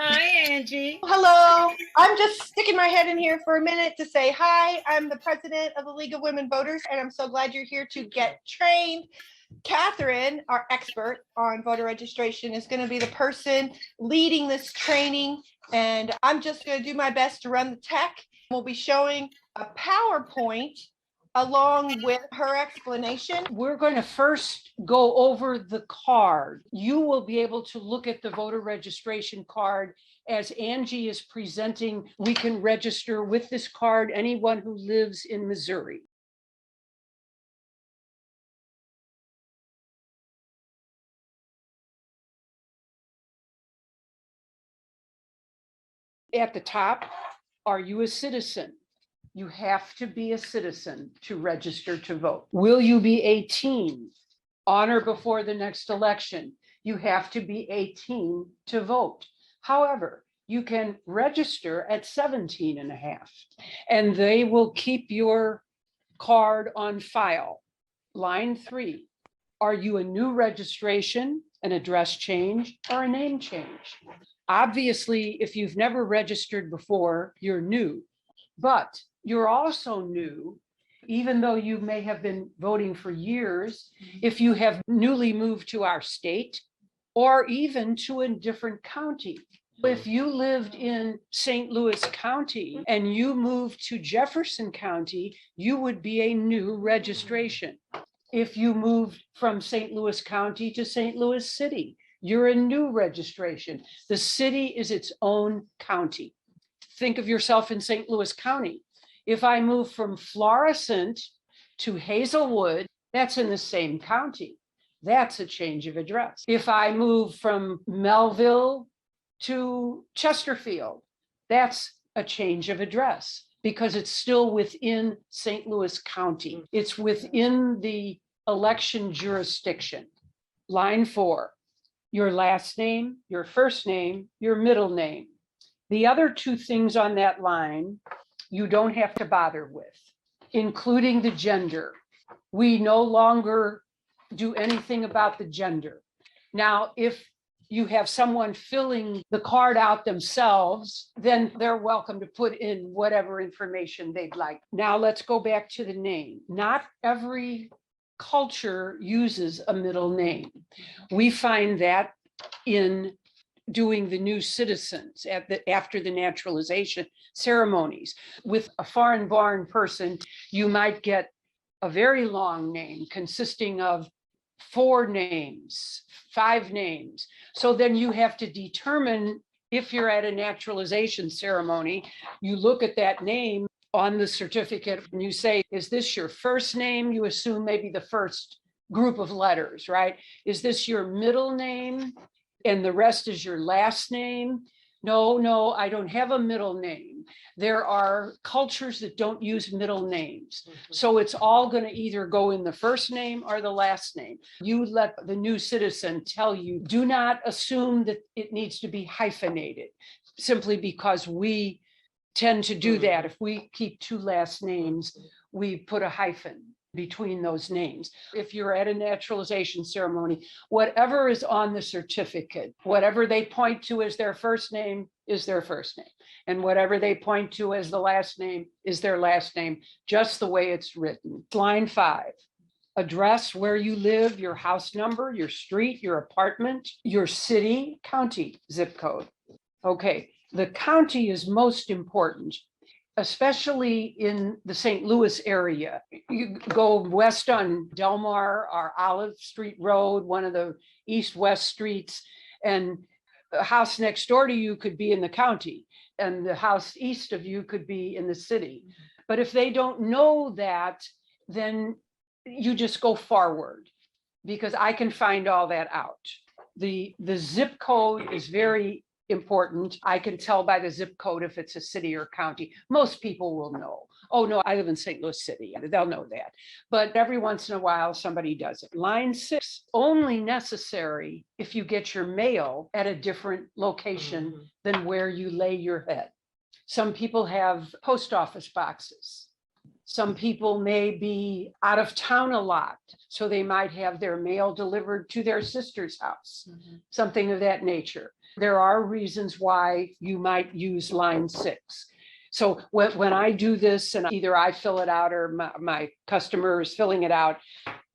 Hi, Angie. Hello. I'm just sticking my head in here for a minute to say hi. I'm the president of the League of Women Voters, and I'm so glad you're here to get trained. Catherine, our expert on voter registration, is going to be the person leading this training, and I'm just going to do my best to run the tech. We'll be showing a PowerPoint along with her explanation. We're going to first go over the card. You will be able to look at the voter registration card as Angie is presenting. We can register with this card anyone who lives in Missouri. At the top, are you a citizen? You have to be a citizen to register to vote. Will you be 18 on or before the next election? You have to be 18 to vote. However, you can register at 17 and a half, and they will keep your card on file. Line 3, are you a new registration, an address change, or a name change? Obviously, if you've never registered before, you're new, but you're also new, even though you may have been voting for years, if you have newly moved to our state or even to a different county. If you lived in St. Louis County and you moved to Jefferson County, you would be a new registration. If you moved from St. Louis County to St. Louis City, you're a new registration. The city is its own county. Think of yourself in St. Louis County. If I move from Florissant to Hazelwood, that's in the same county. That's a change of address. If I move from Melville to Chesterfield, that's a change of address because it's still within St. Louis County. It's within the election jurisdiction. Line 4, your last name, your first name, your middle name. The other two things on that line, you don't have to bother with, including the gender. We no longer do anything about the gender. Now, if you have someone filling the card out themselves, then they're welcome to put in whatever information they'd like. Now let's go back to the name. Not every culture uses a middle name. We find that in doing the new citizens after the naturalization ceremonies. With a foreign-born person, you might get a very long name consisting of 4 names, 5 names. So then you have to determine if you're at a naturalization ceremony, you look at that name on the certificate and you say, is this your first name? You assume maybe the first group of letters, right? Is this your middle name? And the rest is your last name? No, I don't have a middle name. There are cultures that don't use middle names. So it's all going to either go in the first name or the last name. You let the new citizen tell you, do not assume that it needs to be hyphenated, simply because we tend to do that. If we keep 2 last names, we put a hyphen between those names. If you're at a naturalization ceremony, whatever is on the certificate, whatever they point to as their first name is their first name. And whatever they point to as the last name is their last name, just the way it's written. Line 5, address, where you live, your house number, your street, your apartment, your city, county, zip code. Okay, the county is most important, especially in the St. Louis area. You go west on Delmar or Olive Street Road, one of the east-west streets, and the house next door to you could be in the county, and the house east of you could be in the city. But if they don't know that, then you just go forward, because I can find all that out. The zip code is very important. I can tell by the zip code if it's a city or county. Most people will know. Oh no, I live in St. Louis City. They'll know that. But every once in a while, somebody does it. Line 6, only necessary if you get your mail at a different location than where you lay your head. Some people have post office boxes. Some people may be out of town a lot, so they might have their mail delivered to their sister's house, something of that nature. There are reasons why you might use line 6. So when I do this, and either I fill it out or my customer is filling it out,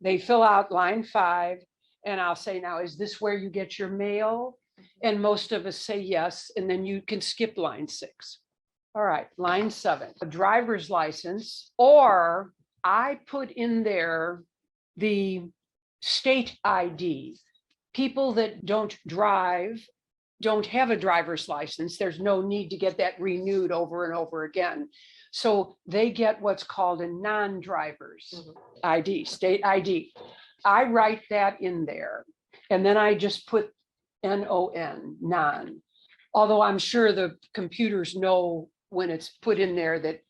they fill out line 5, and I'll say, now, is this where you get your mail? And most of us say yes, and then you can skip line 6. All right, line 7, a driver's license, or I put in there the state ID. People that don't drive don't have a driver's license. There's no need to get that renewed over and over again. So they get what's called a non-driver's ID, state ID. I write that in there, and then I just put NON, non. Although I'm sure the computers know when it's put in there that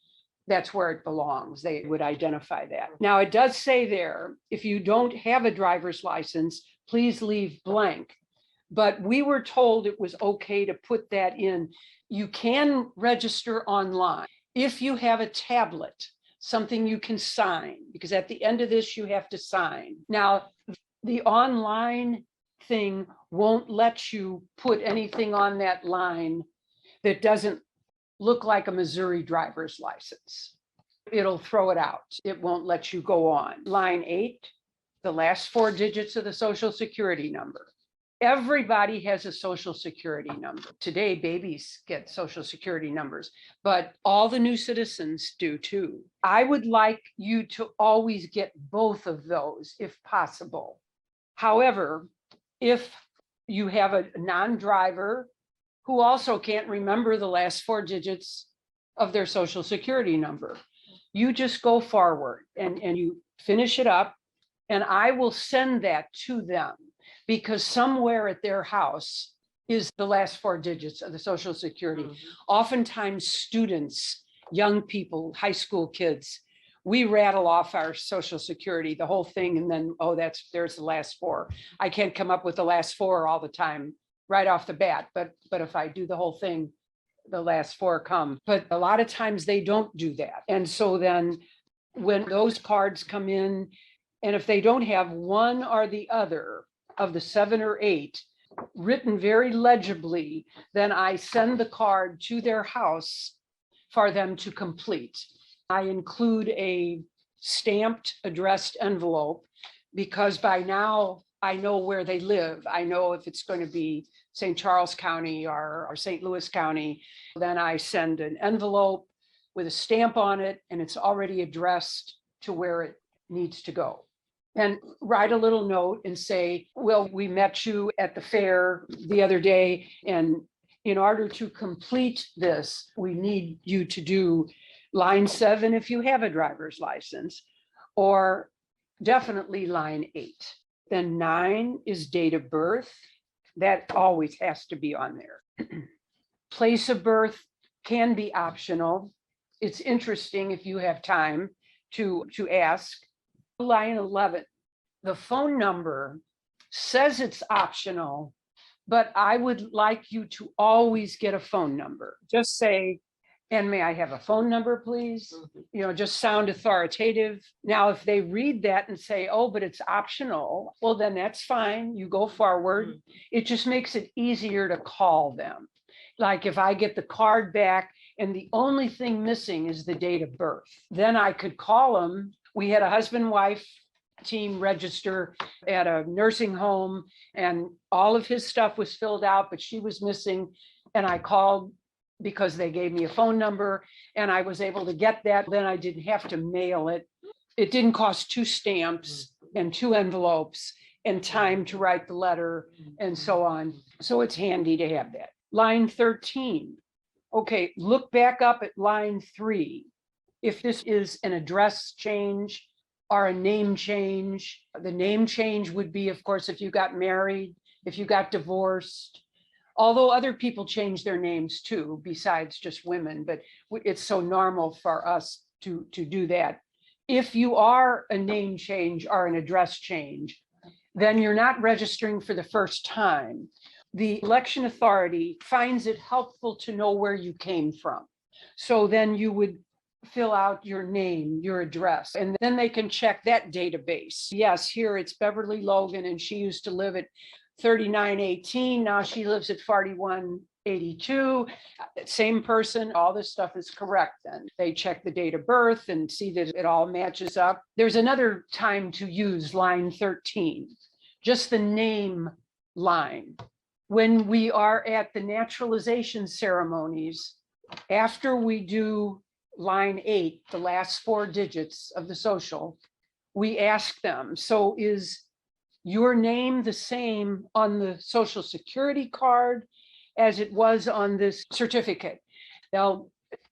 that's where it belongs. They would identify that. Now, it does say there, if you don't have a driver's license, please leave blank. But we were told it was okay to put that in. You can register online if you have a tablet, something you can sign, because at the end of this, you have to sign. Now, the online thing won't let you put anything on that line that doesn't look like a Missouri driver's license. It'll throw it out. It won't let you go on. Line 8, the last 4 digits of the Social Security number. Everybody has a Social Security number. Today, babies get Social Security numbers, but all the new citizens do too. I would like you to always get both of those if possible. However, if you have a non-driver who also can't remember the last 4 digits of their Social Security number, you just go forward and you finish it up, and I will send that to them, because somewhere at their house is the last 4 digits of the Social Security. Oftentimes students, young people, high school kids, we rattle off our Social Security, the whole thing, and then, oh, there's the last 4. I can't come up with the last 4 all the time right off the bat, but if I do the whole thing, the last 4 come. But a lot of times they don't do that. And so then when those cards come in, and if they don't have one or the other of the 7 or 8 written very legibly, then I send the card to their house for them to complete. I include a stamped addressed envelope, because by now I know where they live. I know if it's going to be St. Charles County or St. Louis County. Then I send an envelope with a stamp on it, and it's already addressed to where it needs to go. And write a little note and say, well, we met you at the fair the other day, and in order to complete this, we need you to do line 7 if you have a driver's license, or definitely line 8. Then 9 is date of birth. That always has to be on there. Place of birth can be optional. It's interesting if you have time to ask. Line 11, the phone number says it's optional, but I would like you to always get a phone number. Just say, and may I have a phone number, please? Just sound authoritative. Now, if they read that and say, oh, but it's optional, well, then that's fine. You go forward. It just makes it easier to call them. Like if I get the card back and the only thing missing is the date of birth, then I could call them. We had a husband-wife team register at a nursing home, and all of his stuff was filled out, but she was missing. And I called because they gave me a phone number, and I was able to get that. Then I didn't have to mail it. It didn't cost 2 stamps and 2 envelopes and time to write the letter and so on. So it's handy to have that. Line 13. Okay, look back up at line 3. If this is an address change or a name change, the name change would be, of course, if you got married, if you got divorced, although other people change their names too, besides just women, but it's so normal for us to do that. If you are a name change or an address change, then you're not registering for the first time. The election authority finds it helpful to know where you came from. So then you would fill out your name, your address, and then they can check that database. Yes, here it's Beverly Logan, and she used to live at 3918. Now she lives at 4182. Same person, all this stuff is correct. Then they check the date of birth and see that it all matches up. There's another time to use line 13, just the name line. When we are at the naturalization ceremonies, after we do line 8, the last 4 digits of the social, we ask them, so is your name the same on the social security card as it was on this certificate? They'll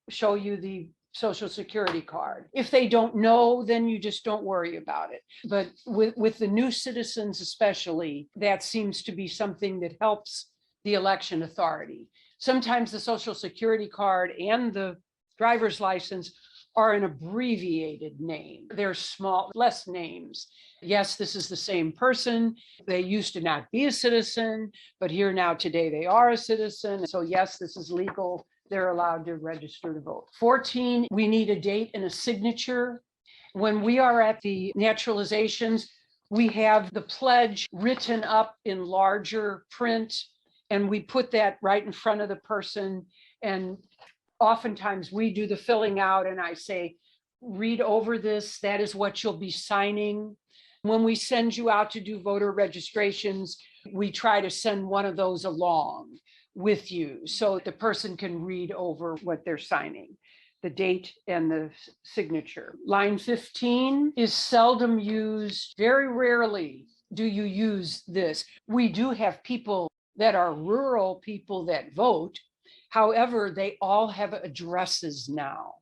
show you the social security card. If they don't know, then you just don't worry about it. But with the new citizens especially, that seems to be something that helps the election authority. Sometimes the social security card and the driver's license are an abbreviated name. They're small, less names. Yes, this is the same person. They used to not be a citizen, but here now today they are a citizen. So yes, this is legal. They're allowed to register to vote. 14, we need a date and a signature. When we are at the naturalizations, we have the pledge written up in larger print, and we put that right in front of the person. And oftentimes we do the filling out and I say, read over this. That is what you'll be signing. When we send you out to do voter registrations, we try to send one of those along with you so the person can read over what they're signing, the date and the signature. Line 15 is seldom used. Very rarely do you use this. We do have people that are rural people that vote. However, they all have addresses now.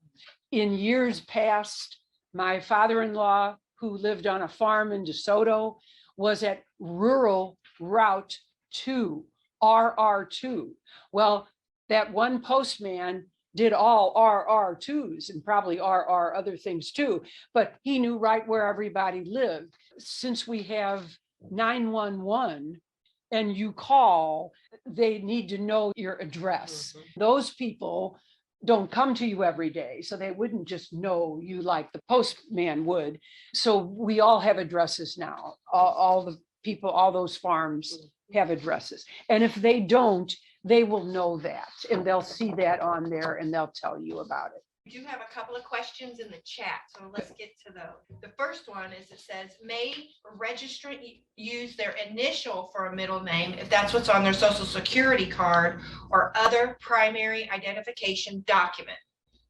In years past, my father-in-law, who lived on a farm in DeSoto, was at rural route 2, RR2. Well, that one postman did all RR2s and probably RR other things too, but he knew right where everybody lived. Since we have 911 and you call, they need to know your address. Those people don't come to you every day, so they wouldn't just know you like the postman would. So we all have addresses now. All the people, all those farms have addresses. And if they don't, they will know that and they'll see that on there and they'll tell you about it. We do have a couple of questions in the chat, so let's get to those. The first one is, it says, may a registrant use their initial for a middle name if that's what's on their social security card or other primary identification document?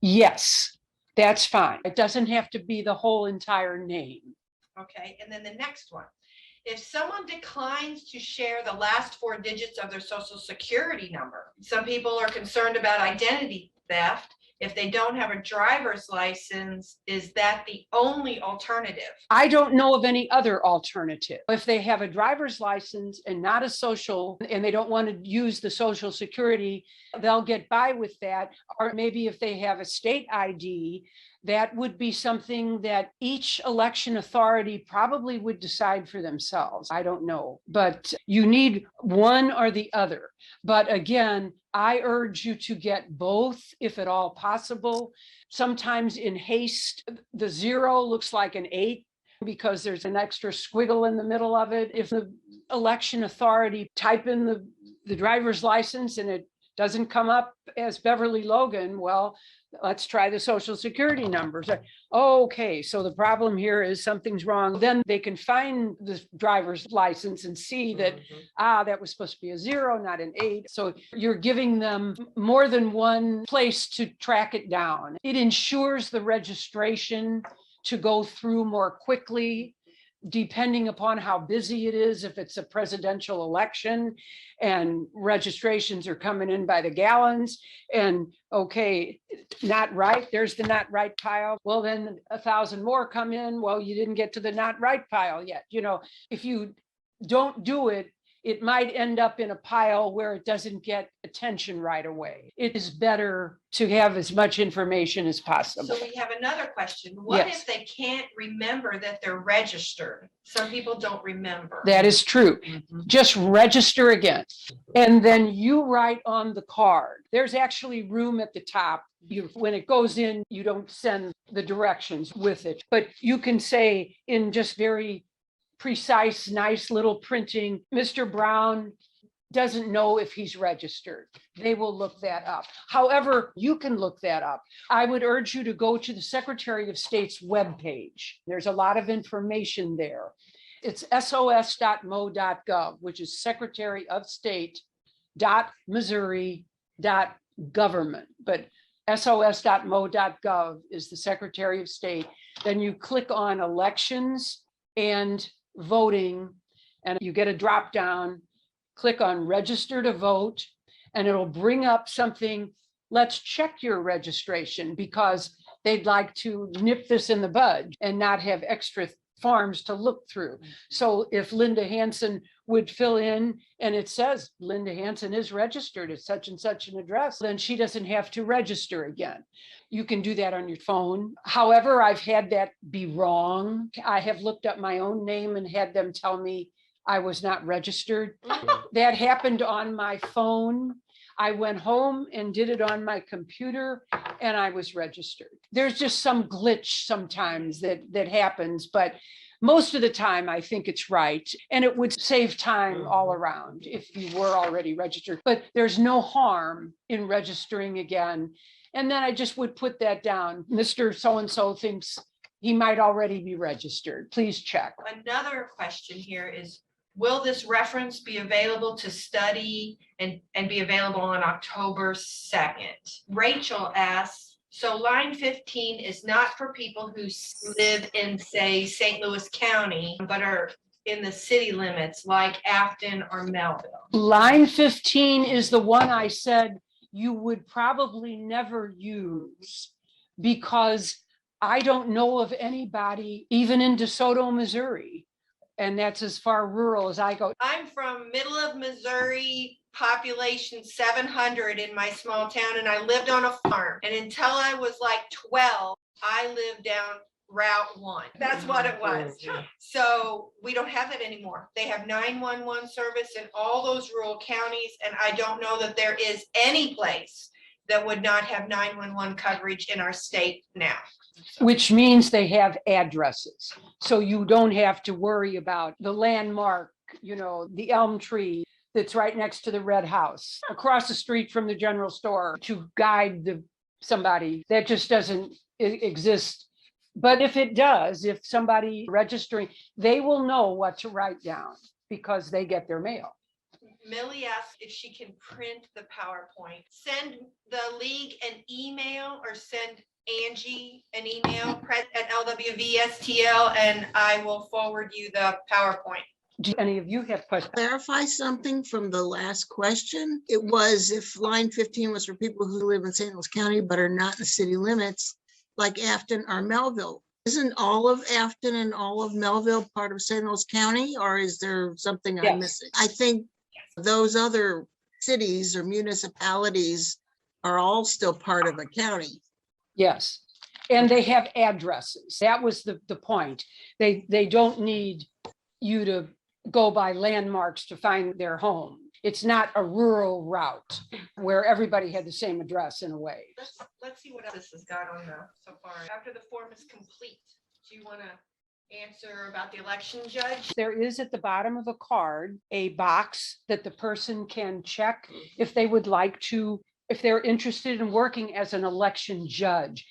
Yes, that's fine. It doesn't have to be the whole entire name. Okay, and then the next one. If someone declines to share the last 4 digits of their social security number, some people are concerned about identity theft. If they don't have a driver's license, is that the only alternative? I don't know of any other alternative. If they have a driver's license and not a social, and they don't want to use the social security, they'll get by with that. Or maybe if they have a state ID, that would be something that each election authority probably would decide for themselves. I don't know, but you need one or the other. But again, I urge you to get both if at all possible. Sometimes in haste, the 0 looks like an 8 because there's an extra squiggle in the middle of it. If the election authority type in the driver's license and it doesn't come up as Beverly Logan, well, let's try the social security numbers. Okay, so the problem here is something's wrong. Then they can find the driver's license and see that, that was supposed to be a 0, not an 8. So you're giving them more than one place to track it down. It ensures the registration to go through more quickly, depending upon how busy it is. If it's a presidential election and registrations are coming in by the gallons and okay, not right, there's the not right pile. Well, then 1,000 more come in. Well, you didn't get to the not right pile yet. You know, if you don't do it it might end up in a pile where it doesn't get attention right away. It is better to have as much information as possible. So we have another question. What Yes. if they can't remember that they're registered? Some people don't remember. That is true. Mhm. Just register again. And then you write on the card. There's actually room at the top. When it goes in, you don't send the directions with it, but you can say in just very precise, nice little printing, Mr. Brown doesn't know if he's registered. They will look that up. However, you can look that up. I would urge you to go to the Secretary of State's webpage. There's a lot of information there. It's sos.mo.gov, which is Secretary of State.Missouri.government. But sos.mo.gov is the Secretary of State. Then you click on elections and voting, and you get a drop down, click on register to vote, and it'll bring up something. Let's check your registration, because they'd like to nip this in the bud and not have extra forms to look through. So if Linda Hansen would fill in and it says Linda Hansen is registered at such and such an address, then she doesn't have to register again. You can do that on your phone. However, I've had that be wrong. I have looked up my own name and had them tell me I was not registered. That happened on my phone. I went home and did it on my computer and I was registered. There's just some glitch sometimes that happens, but most of the time I think it's right. And it would save time all around if you were already registered, but there's no harm in registering again. And then I just would put that down. Mr. So-and-so thinks he might already be registered. Please check. Another question here is, will this reference be available to study and be available on October 2nd? Rachel asks, so line 15 is not for people who live in, say, St. Louis County, but are in the city limits like Afton or Melville. Line 15 is the one I said you would probably never use, because I don't know of anybody, even in DeSoto, Missouri, and that's as far rural as I go. I'm from middle of Missouri, population 700 in my small town, and I lived on a farm. And until I was like 12, I lived down Route 1. That's what it was. So we don't have that anymore. They have 911 service in all those rural counties, and I don't know that there is any place that would not have 911 coverage in our state now. Which means they have addresses. So you don't have to worry about the landmark, the elm tree that's right next to the red house, across the street from the general store, to guide somebody. That just doesn't exist. But if it does, if somebody registering, they will know what to write down because they get their mail. Millie asked if she can print the PowerPoint. Send the league an email or send Angie an email, press@LWVSTL, and I will forward you the PowerPoint. Do any of you have questions? Clarify something from the last question. It was if line 15 was for people who live in St. Louis County but are not in the city limits, like Afton or Melville. Isn't all of Afton and all of Melville part of St. Louis County, or is there something I'm missing? I think those other cities or municipalities are all still part of a county. Yes, and they have addresses. That was the point. They don't need you to go by landmarks to find their home. It's not a rural route where everybody had the same address in a way. Let's see what else this has got on the so far. After the form is complete, do you want to answer about the election judge? There is at the bottom of a card a box that the person can check if they would like to, if they're interested in working as an election judge.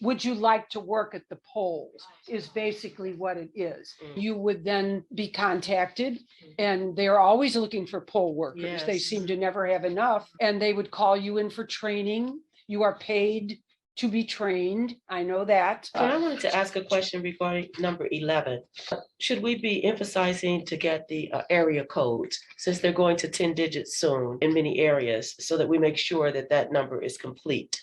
Would you like to work at the polls is basically what it is. You would then be contacted, and they're always looking for poll workers. They seem to never have enough, and they would call you in for training. You are paid to be trained. I know that. And I wanted to ask a question regarding number 11. Should we be emphasizing to get the area codes, since they're going to 10 digits soon in many areas, so that we make sure that that number is complete?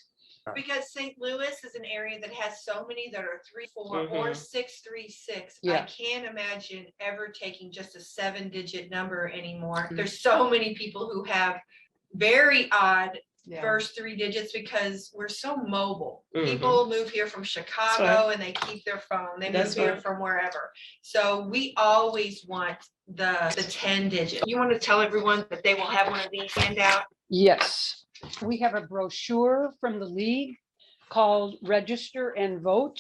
Because St. Louis is an area that has so many that are 3-4 or Mhm. 636. I Yeah. can't imagine ever taking just a 7-digit number anymore. Mhm. There's so many people who have very odd Yeah. first 3 digits because we're so mobile. Mhm. People move here from Chicago and they keep their phone. They move That's here right. from wherever. So we always want the 10-digit. You want to tell everyone that they will have one of these handout? Yes, we have a brochure from the league called Register and Vote.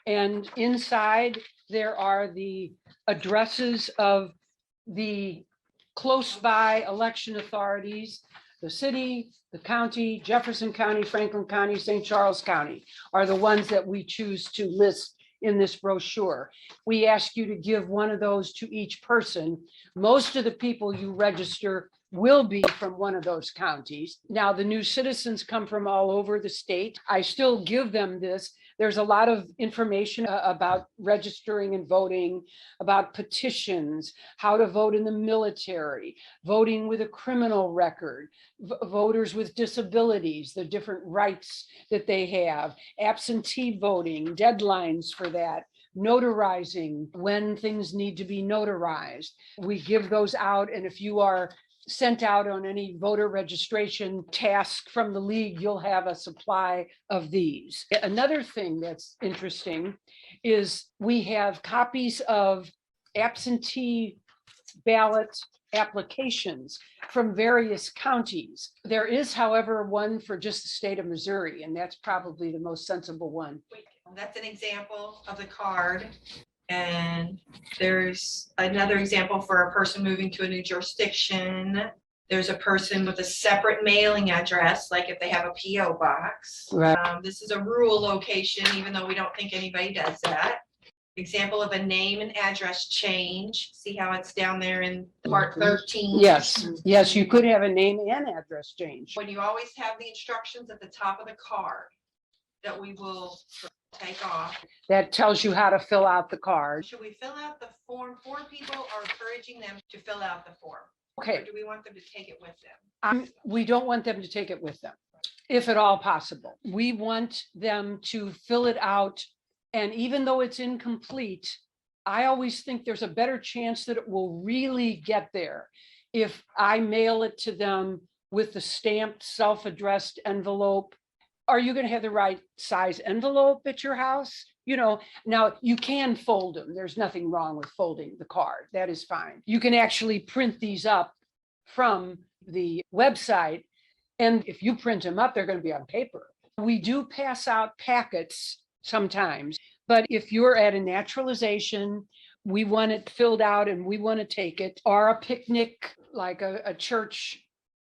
And inside there are the addresses of the close by election authorities. The city, the county, Jefferson County, Franklin County, St. Charles County are the ones that we choose to list in this brochure. We ask you to give one of those to each person. Most of the people you register will be from one of those counties. Now, the new citizens come from all over the state. I still give them this. There's a lot of information about registering and voting, about petitions, how to vote in the military, voting with a criminal record, voters with disabilities, the different rights that they have, absentee voting, deadlines for that, notarizing when things need to be notarized. We give those out, and if you are sent out on any voter registration task from the league, you'll have a supply of these. Another thing that's interesting is we have copies of absentee ballot applications from various counties. There is, however, one for just the state of Missouri, and that's probably the most sensible one. That's an example of the card. And there's another example for a person moving to a new jurisdiction. There's a person with a separate mailing address, like if they have a PO box. Right. This is a rural location, even though we don't think anybody does that. Example of a name and address change. See how it's down there in part 13? Yes, yes, you could have a name and address change. When you always have the instructions at the top of the card that we will take off. That tells you how to fill out the card. Should we fill out the form for people or encouraging them to fill out the form? Or Okay, do we want them to take it with them? we don't want them to take it with them, if at all possible. We want them to fill it out. And even though it's incomplete, I always think there's a better chance that it will really get there if I mail it to them with the stamped self-addressed envelope. Are you going to have the right size envelope at your house? You know, now you can fold them. There's nothing wrong with folding the card. That is fine. You can actually print these up from the website. And if you print them up, they're going to be on paper. We do pass out packets sometimes, but if you're at a naturalization, we want it filled out and we want to take it, or a picnic, like a church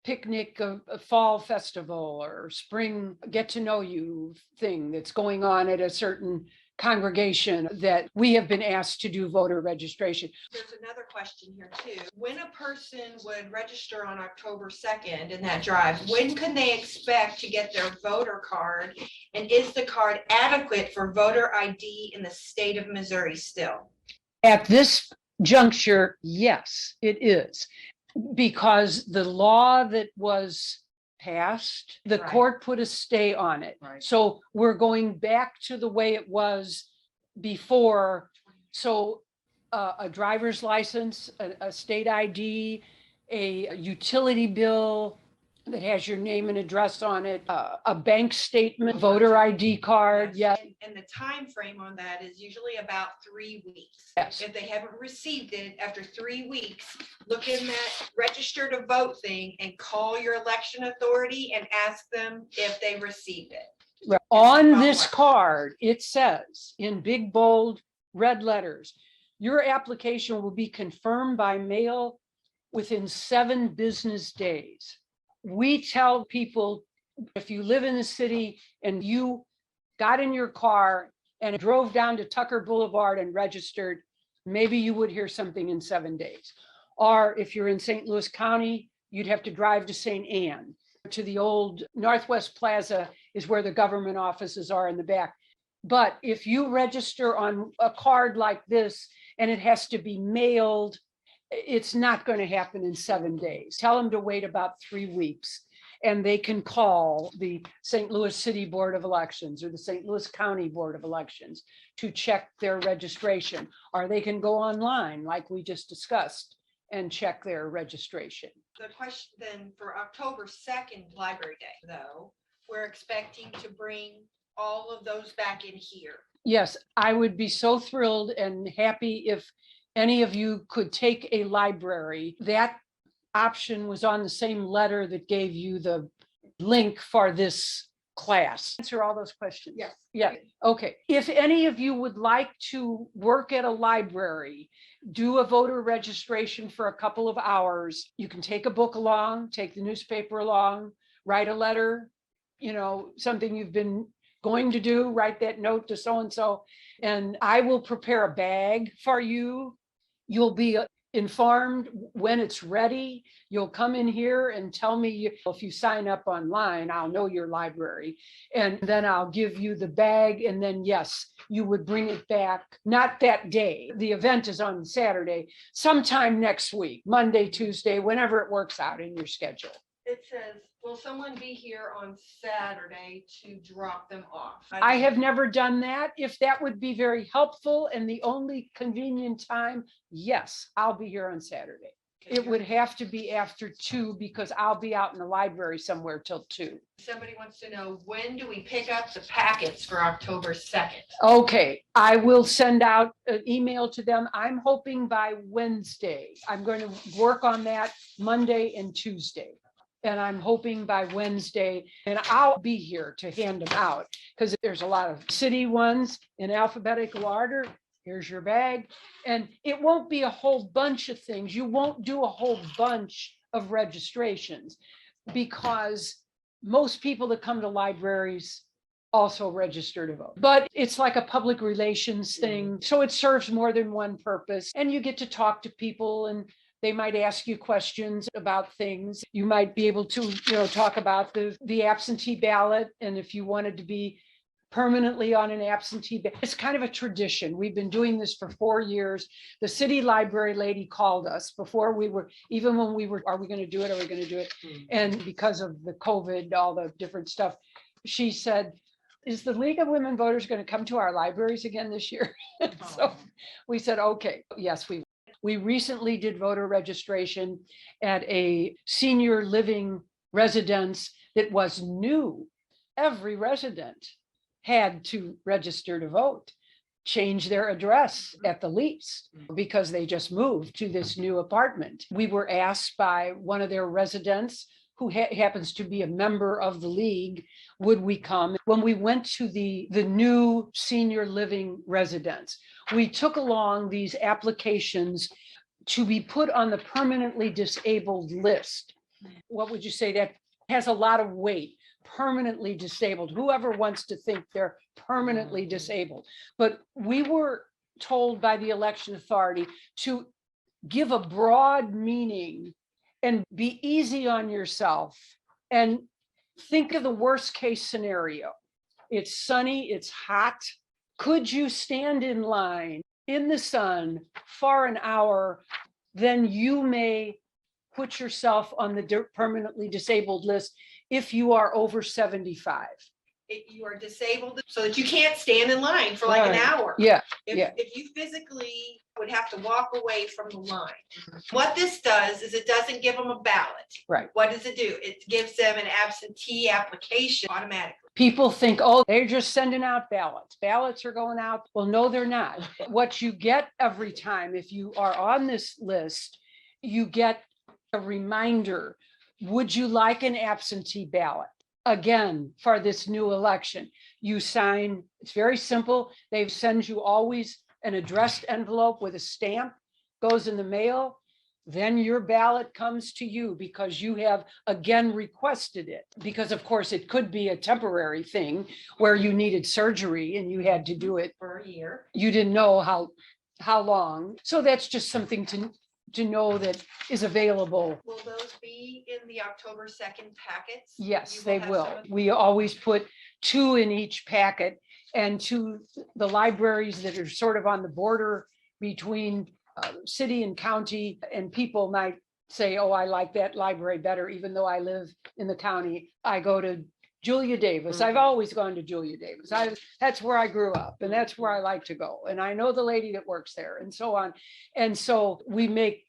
picnic, a fall festival or spring get to know you thing that's going on at a certain congregation that we have been asked to do voter registration. There's another question here too. When a person would register on October 2nd in that drive, when can they expect to get their voter card? And is the card adequate for voter ID in the state of Missouri still? At this juncture, yes, it is. Because the law that was passed, the Right. court put a stay on it. Right. So we're going back to the way it was before. So a driver's license, a state ID, a utility bill that has your name and address on it, a bank statement, voter ID card, yes. And the time frame on that is usually about 3 weeks. Yes. If they haven't received it after 3 weeks, look in that register to vote thing and call your election authority and ask them if they received it. Right. On Follow this up. card, it says in big, bold, red letters, your application will be confirmed by mail within 7 business days. We tell people, if you live in the city and you got in your car and drove down to Tucker Boulevard and registered, maybe you would hear something in 7 days. Or if you're in St. Louis County, you'd have to drive to St. Anne, to the old Northwest Plaza is where the government offices are in the back. But if you register on a card like this and it has to be mailed It's not going to happen in 7 days. Tell them to wait about 3 weeks. And they can call the St. Louis City Board of Elections or the St. Louis County Board of Elections to check their registration. Or they can go online, like we just discussed, and check their registration. The question then for October 2nd, Library Day, though, we're expecting to bring all of those back in here. Yes, I would be so thrilled and happy if any of you could take a library. That option was on the same letter that gave you the link for this class. Answer all those questions. Yes. Yeah, okay. If any of you would like to work at a library, do a voter registration for a couple of hours, you can take a book along, take the newspaper along, write a letter, something you've been going to do, write that note to so-and-so, and I will prepare a bag for you. You'll be informed when it's ready. You'll come in here and tell me if you sign up online, I'll know your library. And then I'll give you the bag. And then, yes, you would bring it back, not that day. The event is on Saturday, sometime next week, Monday, Tuesday, whenever it works out in your schedule. It says, will someone be here on Saturday to drop them off? I have never done that. If that would be very helpful and the only convenient time, yes, I'll be here on Saturday. It would have to be after 2 because I'll be out in the library somewhere till 2. Somebody wants to know, when do we pick up the packets for October 2nd? Okay, I will send out an email to them. I'm hoping by Wednesday. I'm going to work on that Monday and Tuesday. And I'm hoping by Wednesday, and I'll be here to hand them out because there's a lot of city ones in alphabetical order. Here's your bag. And it won't be a whole bunch of things. You won't do a whole bunch of registrations because most people that come to libraries also register to vote. But it's like a public relations thing. So it serves more than one purpose. And you get to talk to people and they might ask you questions about things. You might be able to, talk about the absentee ballot. And if you wanted to be permanently on an absentee ballot, it's kind of a tradition. We've been doing this for 4 years. The city library lady called us before we were, even when we were, are we going to do it? Are we going to do it? And because of the COVID, all the different stuff, she said, is the League of Women Voters going to come to our libraries again this year? So we said, okay, yes, we. We recently did voter registration at a senior living residence that was new. Every resident had to register to vote, change their address at the least, because they just moved to this new apartment. We were asked by one of their residents, who happens to be a member of the league, would we come? When we went to the new senior living residence, we took along these applications to be put on the permanently disabled list. What would you say? That has a lot of weight. Permanently disabled, whoever wants to think they're permanently disabled. But we were told by the election authority to give a broad meaning and be easy on yourself and think of the worst case scenario. It's sunny, it's hot. Could you stand in line in the sun for an hour? Then you may put yourself on the permanently disabled list if you are over 75. If you are disabled so that you can't stand in line for like an Right. hour. Yeah, If, yeah. if you physically would have to walk away from the line. What this does is it doesn't give them a ballot. Right. What does it do? It gives them an absentee application automatically. People think, oh, they're just sending out ballots. Ballots are going out. Well, no, they're not. What you get every time, if you are on this list, you get a reminder. Would you like an absentee ballot? Again, for this new election, you sign, it's very simple. They send you always an addressed envelope with a stamp, goes in the mail. Then your ballot comes to you because you have again requested it. Because of course it could be a temporary thing where you needed surgery and you had to do it For a year. You didn't know how long. So that's just something to know that is available. Will those be in the October 2nd packets? Yes, You they have will. some of- We always put 2 in each packet, and to the libraries that are sort of on the border between city and county, and people might say, oh, I like that library better, even though I live in the county. I go to Julia Davis. I've always gone to Julia Davis. That's where I grew up, and that's where I like to go. And I know the lady that works there, and so on. And so we make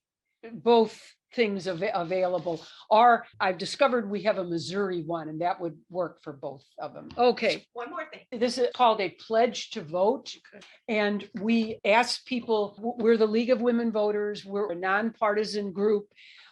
both things available. Or I've discovered we have a Missouri one, and that would work for both of them. Okay. One more thing. This is called a pledge to vote. And we ask people, we're the League of Women Voters. We're a nonpartisan group.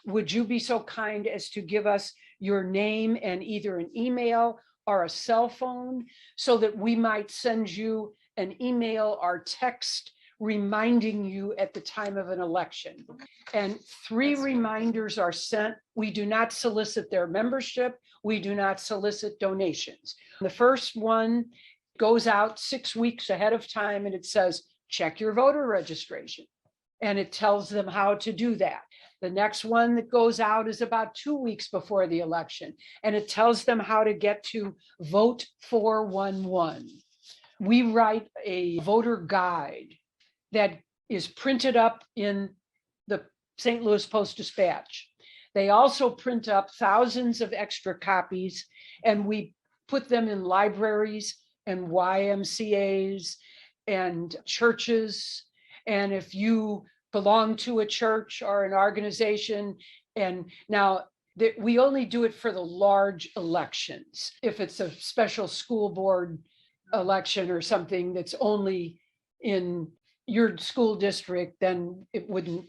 Would you be so kind as to give us your name and either an email or a cell phone so that we might send you an email or text reminding you at the time of an election. And 3 reminders are sent. We do not solicit their membership. We do not solicit donations. The first one goes out 6 weeks ahead of time, and it says, check your voter registration. And it tells them how to do that. The next one that goes out is about 2 weeks before the election, and it tells them how to get to Vote 411. We write a voter guide that is printed up in the St. Louis Post-Dispatch. They also print up thousands of extra copies, and we put them in libraries and YMCAs and churches. And if you belong to a church or an organization, and now we only do it for the large elections. If it's a special school board election or something that's only in your school district, then it wouldn't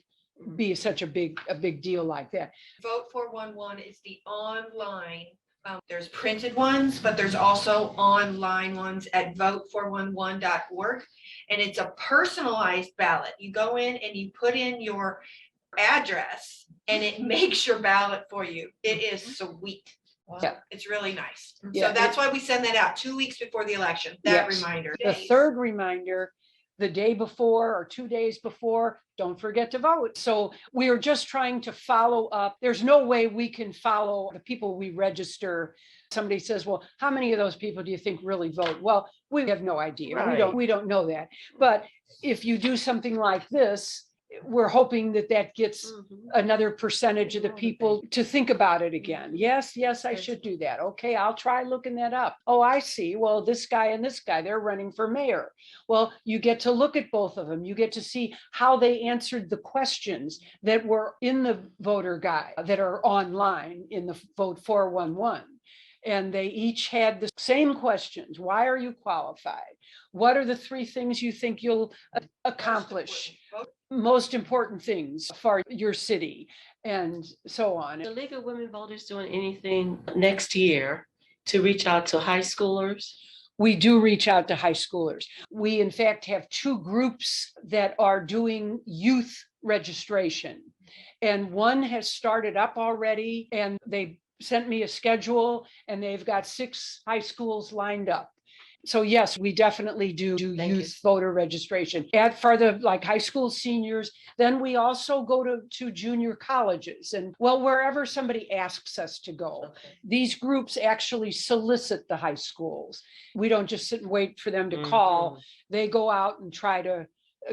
be such a big deal like that. Vote 411 is the online. There's printed ones, but there's also online ones at vote411.org. And it's a personalized ballot. You go in and you put in your address and it makes your ballot for you. It is sweet. Yeah. It's really nice. Yeah, So that's why we send that out 2 weeks before the election, that Yes. reminder. The third reminder, the day before or 2 days before, don't forget to vote. So we are just trying to follow up. There's no way we can follow the people we register. Somebody says, well, how many of those people do you think really vote? Well, we have no idea. Right. We don't know that. But if you do something like this, we're hoping that that gets another percentage of the people to think about it again. Yes, I should do that. Okay, I'll try looking that up. Oh, I see. Well, this guy and this guy, they're running for mayor. Well, you get to look at both of them. You get to see how they answered the questions that were in the voter guide that are online in the Vote 411. And they each had the same questions. Why are you qualified? What are the 3 things you think you'll accomplish? Most important things for your city, and so on. The League of Women Voters doing anything next year to reach out to high schoolers? We do reach out to high schoolers. We in fact have 2 groups that are doing youth registration. And one has started up already, and they sent me a schedule, and they've got 6 high schools lined up. So yes, we definitely do youth voter registration for the like high school seniors. Then we also go to junior colleges and wherever somebody asks us to go. Okay. These groups actually solicit the high schools. We don't just sit and wait for them to call. They go out and try to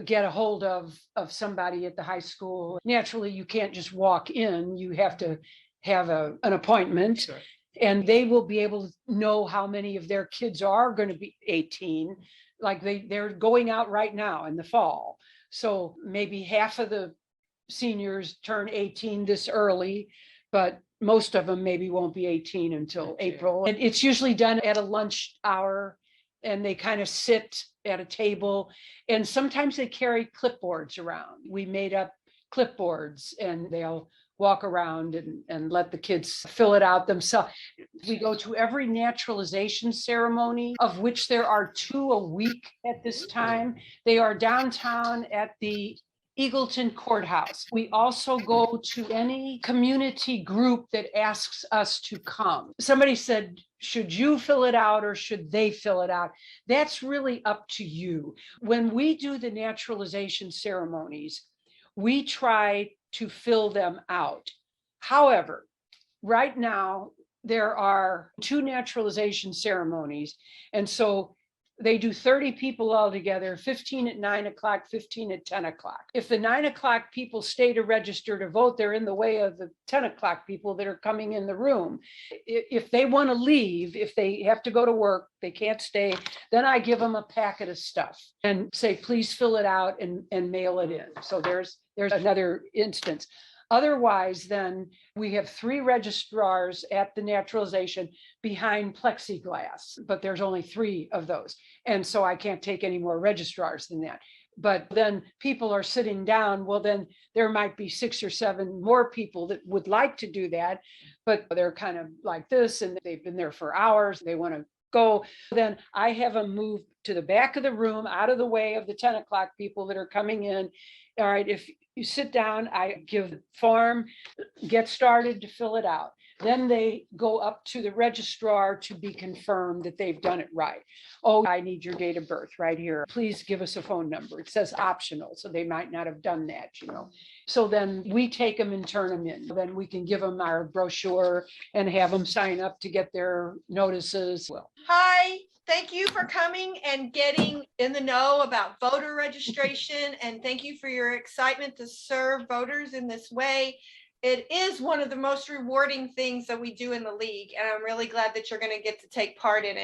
get a hold of somebody at the high school. Naturally, you can't just walk in. You have to have an appointment. Sure. And they will be able to know how many of their kids are going to be 18. Like they're going out right now in the fall. So maybe half of the seniors turn 18 this early, but most of them maybe won't be 18 until April. And it's usually done at a lunch hour, and they kind of sit at a table. And sometimes they carry clipboards around. We made up clipboards, and they'll walk around and let the kids fill it out themselves. We go to every naturalization ceremony, of which there are 2 a week at this time. They are downtown at the Eagleton Courthouse. We also go to any community group that asks us to come. Somebody said, should you fill it out or should they fill it out? That's really up to you. When we do the naturalization ceremonies, we try to fill them out. However, right now, there are 2 naturalization ceremonies. And so They do 30 people all together, 15 at 9 o'clock, 15 at 10 o'clock. If the 9 o'clock people stay to register to vote, they're in the way of the 10 o'clock people that are coming in the room. If they want to leave, if they have to go to work, they can't stay, then I give them a packet of stuff and say, please fill it out and mail it in. So there's another instance. Otherwise, then we have 3 registrars at the naturalization behind plexiglass, but there's only 3 of those. And so I can't take any more registrars than that. But then people are sitting down. Well, then there might be 6 or 7 more people that would like to do that, but they're kind of like this and they've been there for hours. They want to go. Then I have them move to the back of the room, out of the way of the 10 o'clock people that are coming in. All right, if you sit down, I give the form, get started to fill it out. Then they go up to the registrar to be confirmed that they've done it right. Oh, I need your date of birth right here. Please give us a phone number. It says optional, so they might not have done that, you know. So then we take them and turn them in. Then we can give them our brochure and have them sign up to get their notices. Well, Hi, thank you for coming and getting in the know about voter registration. And thank you for your excitement to serve voters in this way. It is one of the most rewarding things that we do in the league. And I'm really glad that you're going to get to take part in it.